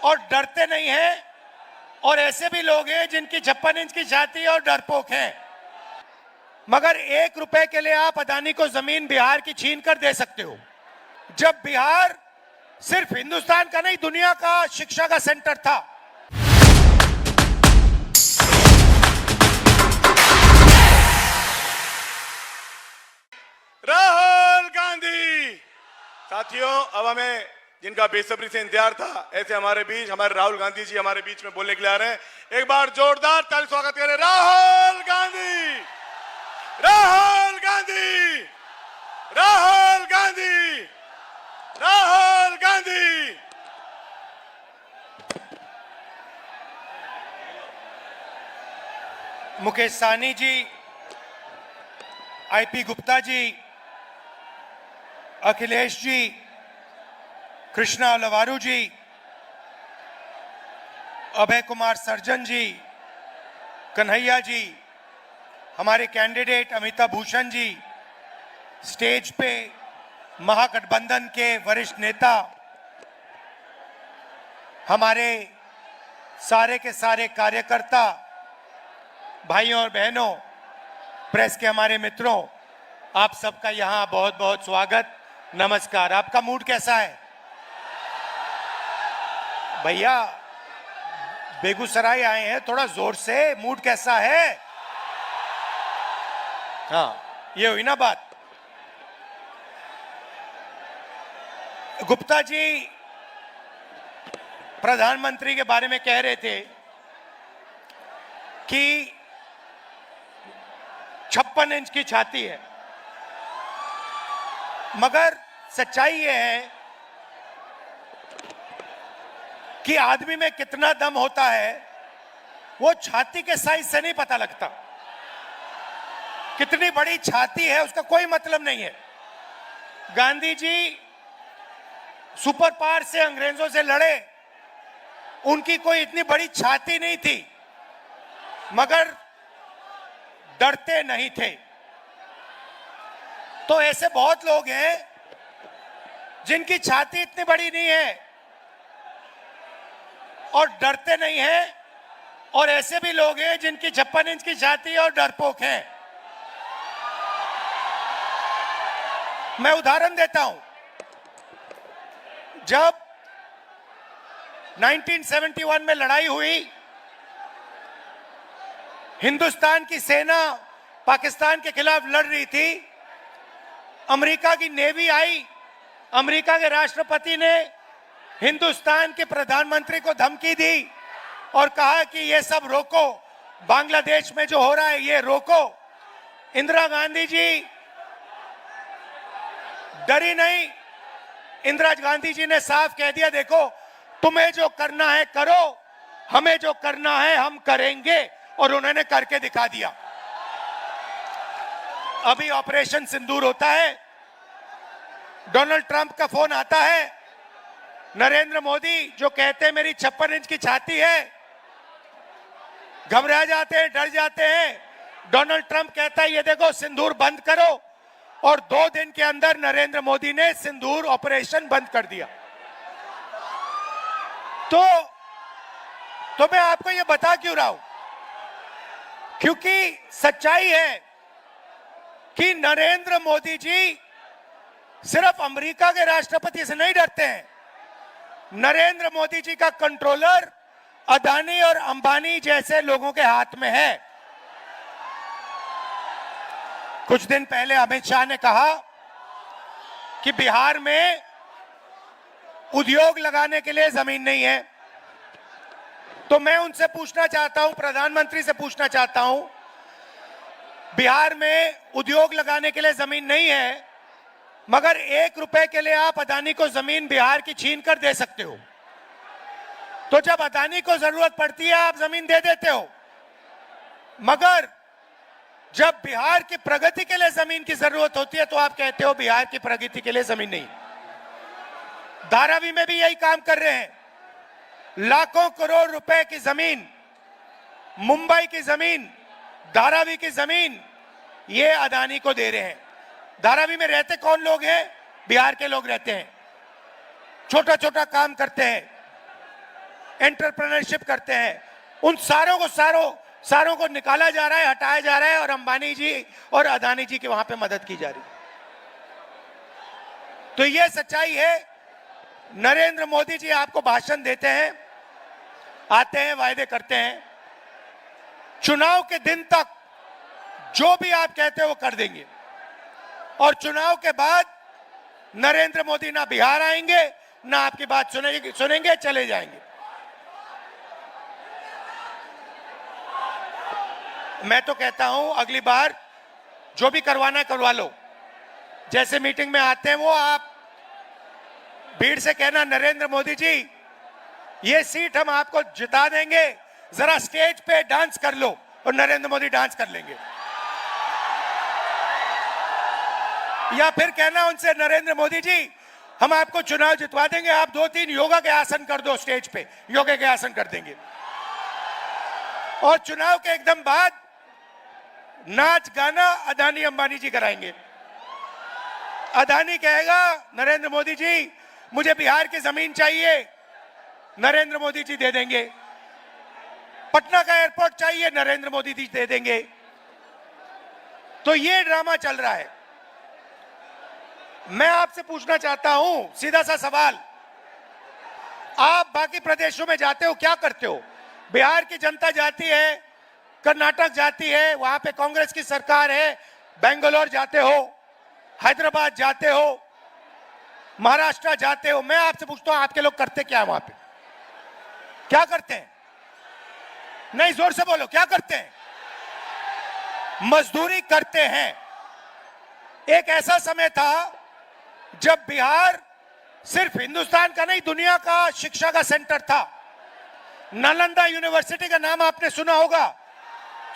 और डरते नहीं हैं, और ऐसे भी लोग हैं जिनकी 56 इंच की छाती और डरपोक हैं। मगर 1 रुपए के लिए आप अदानी को जमीन बिहार की छीन कर दे सकते हो, जब बिहार सिर्फ हिंदुस्तान का नहीं दुनिया का शिक्षा का सेंटर था। राहुल गांधी। साथियों, अब हमें जिनका बेसब्री से इंतजार था, ऐसे हमारे बीच हमारे राहुल गांधी जी हमारे बीच में बोलने के लिए आ रहे हैं। एक बार जोरदार ताली स्वागत करें राहुल गांधी, राहुल गांधी, राहुल गांधी, राहुल गांधी। मुकेश साहनी जी, आईपी गुप्ता जी, अखिलेश जी, कृष्णा लवारू जी, अभय कुमार सर्जन जी, कन्हैया जी, हमारे कैंडिडेट अमिताभ भूषण जी, स्टेज पे महागठबंधन के वरिष्ठ नेता, हमारे सारे के सारे कार्यकर्ता, भाइयों और बहनों, प्रेस के हमारे मित्रों, आप सबका यहां बहुत बहुत स्वागत, नमस्कार। आपका मूड कैसा है भैया? बेगूसराय आए हैं, थोड़ा जोर से, मूड कैसा है? हाँ, ये हुई ना बात। गुप्ता जी प्रधानमंत्री के बारे में कह रहे थे कि 56 इंच की छाती है, मगर सच्चाई यह है कि आदमी में कितना दम होता है वो छाती के साइज से नहीं पता लगता। कितनी बड़ी छाती है उसका कोई मतलब नहीं है। गांधी जी सुपर पावर से अंग्रेजों से लड़े, उनकी कोई इतनी बड़ी छाती नहीं थी, मगर डरते नहीं थे। तो ऐसे बहुत लोग हैं जिनकी छाती इतनी बड़ी नहीं है और डरते नहीं हैं, और ऐसे भी लोग हैं जिनकी 56 इंच की छाती और डरपोक हैं। मैं उदाहरण देता हूं। जब 1971 में लड़ाई हुई, हिंदुस्तान की सेना पाकिस्तान के खिलाफ लड़ रही थी, अमेरिका की नेवी आई, अमेरिका के राष्ट्रपति ने हिंदुस्तान के प्रधानमंत्री को धमकी दी और कहा कि ये सब रोको, बांग्लादेश में जो हो रहा है ये रोको। इंदिरा गांधी जी डरी नहीं, इंदिरा गांधी जी ने साफ कह दिया, देखो तुम्हें जो करना है करो, हमें जो करना है हम करेंगे, और उन्होंने करके दिखा दिया। अभी ऑपरेशन सिंदूर होता है, डोनाल्ड ट्रंप का फोन आता है, नरेंद्र मोदी जो कहते हैं मेरी 56 इंच की छाती है, घबरा जाते हैं, डर जाते हैं। डोनाल्ड ट्रंप कहता है ये देखो सिंदूर बंद करो, और 2 दिन के अंदर नरेंद्र मोदी ने सिंदूर ऑपरेशन बंद कर दिया। तो मैं आपको ये बता क्यों रहा हूं, क्योंकि सच्चाई है कि नरेंद्र मोदी जी सिर्फ अमेरिका के राष्ट्रपति से नहीं डरते हैं। नरेंद्र मोदी जी का कंट्रोलर अदानी और अंबानी जैसे लोगों के हाथ में है। कुछ दिन पहले अमित शाह ने कहा कि बिहार में उद्योग लगाने के लिए जमीन नहीं है। तो मैं उनसे पूछना चाहता हूं, प्रधानमंत्री से पूछना चाहता हूं, बिहार में उद्योग लगाने के लिए जमीन नहीं है, मगर 1 रुपए के लिए आप अदानी को जमीन बिहार की छीन कर दे सकते हो। तो जब अदानी को जरूरत पड़ती है आप जमीन दे देते हो, मगर जब बिहार की प्रगति के लिए जमीन की जरूरत होती है तो आप कहते हो बिहार की प्रगति के लिए जमीन नहीं। धारावी में भी यही काम कर रहे हैं। लाखों करोड़ रुपए की जमीन, मुंबई की जमीन, धारावी की जमीन, ये अदानी को दे रहे हैं। धारावी में रहते कौन लोग हैं? बिहार के लोग रहते हैं, छोटा छोटा काम करते हैं। एंटरप्रेन्योरशिप करते हैं, उन सारों को निकाला जा रहा है, हटाया जा रहा है और अंबानी जी और अदानी जी की वहां पे मदद की जा रही है। तो यह सच्चाई है। नरेंद्र मोदी जी आपको भाषण देते हैं, आते हैं, वायदे करते हैं, चुनाव के दिन तक जो भी आप कहते हो वो कर देंगे, और चुनाव के बाद नरेंद्र मोदी ना बिहार आएंगे, ना आपकी बात सुनेंगे, चले जाएंगे। मैं तो कहता हूं अगली बार जो भी करवाना करवा लो। जैसे मीटिंग में आते हैं वो आप भीड़ से कहना, नरेंद्र मोदी जी ये सीट हम आपको जिता देंगे, जरा स्टेज पे डांस कर लो, और नरेंद्र मोदी डांस कर लेंगे। या फिर कहना उनसे, नरेंद्र मोदी जी हम आपको चुनाव जितवा देंगे, आप 2-3 योगा के आसन कर दो, स्टेज पे योगा के आसन कर देंगे। और चुनाव के एकदम बाद नाच गाना अदानी अंबानी जी कराएंगे। अदानी कहेगा, नरेंद्र मोदी जी मुझे बिहार की जमीन चाहिए, नरेंद्र मोदी जी दे देंगे। पटना का एयरपोर्ट चाहिए, नरेंद्र मोदी जी दे देंगे। तो ये ड्रामा चल रहा है। मैं आपसे पूछना चाहता हूं सीधा सा सवाल, आप बाकी प्रदेशों में जाते हो, क्या करते हो? बिहार की जनता जाती है, कर्नाटक जाती है, वहां पे कांग्रेस की सरकार है, बेंगलोर जाते हो, हैदराबाद जाते हो, महाराष्ट्र जाते हो। मैं आपसे पूछता हूं आपके लोग करते क्या है वहां पे? क्या करते हैं? नहीं, जोर से बोलो, क्या करते हैं? मजदूरी करते हैं। एक ऐसा समय था जब बिहार सिर्फ हिंदुस्तान का नहीं, दुनिया का शिक्षा का सेंटर था। नालंदा यूनिवर्सिटी का नाम आपने सुना होगा,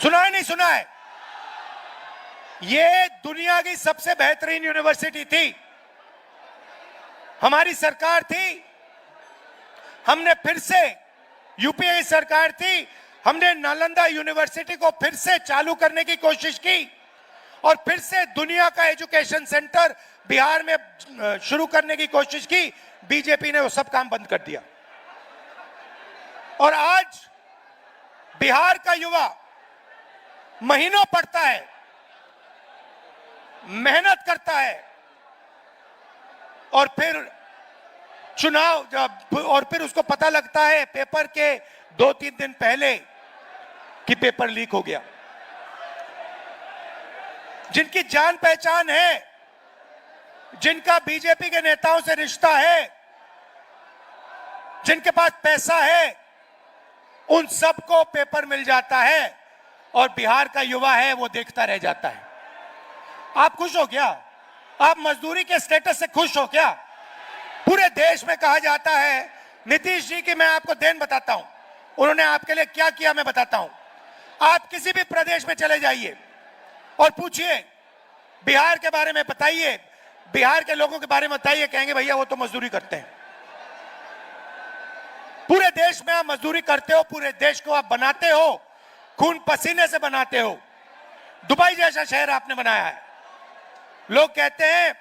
सुना है नहीं सुना है? ये दुनिया की सबसे बेहतरीन यूनिवर्सिटी थी। हमारी सरकार थी, हमने फिर से, यूपीए की सरकार थी, हमने नालंदा यूनिवर्सिटी को फिर से चालू करने की कोशिश की, और फिर से दुनिया का एजुकेशन सेंटर बिहार में शुरू करने की कोशिश की। बीजेपी ने वो सब काम बंद कर दिया। और आज बिहार का युवा महीनों पढ़ता है, मेहनत करता है, और फिर चुनाव जब, और फिर उसको पता लगता है पेपर के 2-3 दिन पहले कि पेपर लीक हो गया। जिनकी जान पहचान है, जिनका बीजेपी के नेताओं से रिश्ता है, जिनके पास पैसा है, उन सबको पेपर मिल जाता है, और बिहार का युवा है वो देखता रह जाता है। आप खुश हो क्या? आप मजदूरी के स्टेटस से खुश हो क्या? पूरे देश में कहा जाता है, नीतीश जी की मैं आपको देन बताता हूं, उन्होंने आपके लिए क्या किया मैं बताता हूं। आप किसी भी प्रदेश में चले जाइए और पूछिए, बिहार के बारे में बताइए, बिहार के लोगों के बारे में बताइए, कहेंगे भैया वो तो मजदूरी करते हैं। पूरे देश में आप मजदूरी करते हो, पूरे देश को आप बनाते हो, खून पसीने से बनाते हो। दुबई जैसा शहर आपने बनाया है। लोग कहते हैं,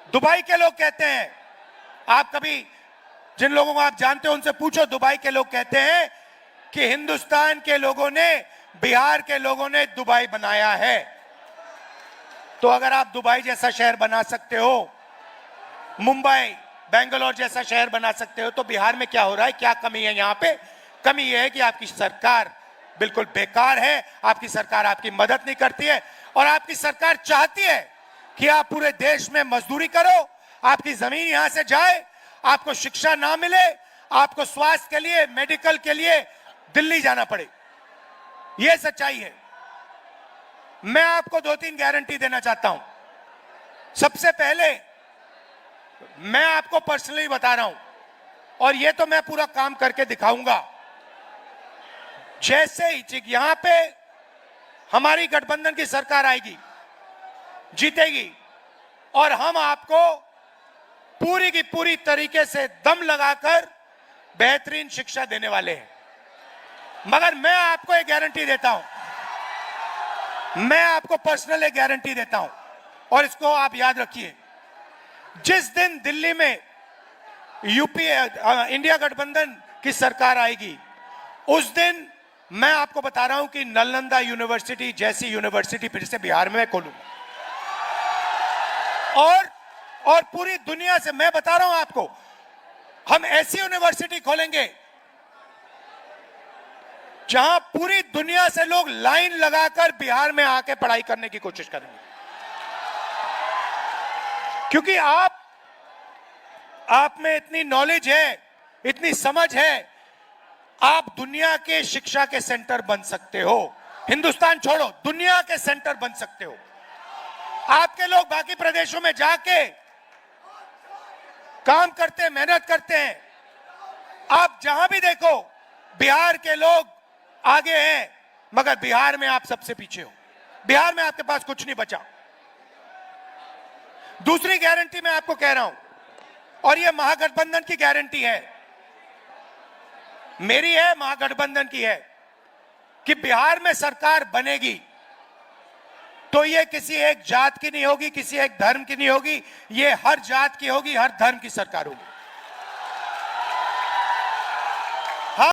दुबई के लोग कहते हैं, आप कभी जिन लोगों को आप जानते हो उनसे पूछो, दुबई के लोग कहते हैं कि हिंदुस्तान के लोगों ने, बिहार के लोगों ने दुबई बनाया है। तो अगर आप दुबई जैसा शहर बना सकते हो, मुंबई, बेंगलोर जैसा शहर बना सकते हो, तो बिहार में क्या हो रहा है? क्या कमी है यहाँ पे? कमी यह है कि आपकी सरकार बिल्कुल बेकार है, आपकी सरकार आपकी मदद नहीं करती है, और आपकी सरकार चाहती है कि आप पूरे देश में मजदूरी करो, आपकी जमीन यहां से जाए, आपको शिक्षा ना मिले, आपको स्वास्थ्य के लिए, मेडिकल के लिए दिल्ली जाना पड़े। यह सच्चाई है। मैं आपको 2-3 गारंटी देना चाहता हूं। सबसे पहले मैं आपको पर्सनली बता रहा हूं, और यह तो मैं पूरा काम करके दिखाऊंगा। जैसे ही यहां पे हमारी गठबंधन की सरकार आएगी, जीतेगी, और हम आपको पूरी की पूरी तरीके से दम लगाकर बेहतरीन शिक्षा देने वाले हैं। मगर मैं आपको एक गारंटी देता हूं, मैं आपको पर्सनल एक गारंटी देता हूं, और इसको आप याद रखिए। जिस दिन दिल्ली में यूपीए इंडिया गठबंधन की सरकार आएगी, उस दिन मैं आपको बता रहा हूं कि नालंदा यूनिवर्सिटी जैसी यूनिवर्सिटी फिर से बिहार में खोलूंगा। और पूरी दुनिया से मैं बता रहा हूं आपको, हम ऐसी यूनिवर्सिटी खोलेंगे जहां पूरी दुनिया से लोग लाइन लगाकर बिहार में आके पढ़ाई करने की कोशिश करेंगे। क्योंकि आप में इतनी नॉलेज है, इतनी समझ है, आप दुनिया के शिक्षा के सेंटर बन सकते हो। हिंदुस्तान छोड़ो, दुनिया के सेंटर बन सकते हो। आपके लोग बाकी प्रदेशों में जाके काम करते हैं, मेहनत करते हैं। आप जहां भी देखो बिहार के लोग आगे हैं, मगर बिहार में आप सबसे पीछे हो। बिहार में आपके पास कुछ नहीं बचा। दूसरी गारंटी मैं आपको कह रहा हूं, और यह महागठबंधन की गारंटी है, मेरी है, महागठबंधन की है, कि बिहार में सरकार बनेगी तो ये किसी एक जात की नहीं होगी, किसी एक धर्म की नहीं होगी, ये हर जात की होगी, हर धर्म की सरकार होगी।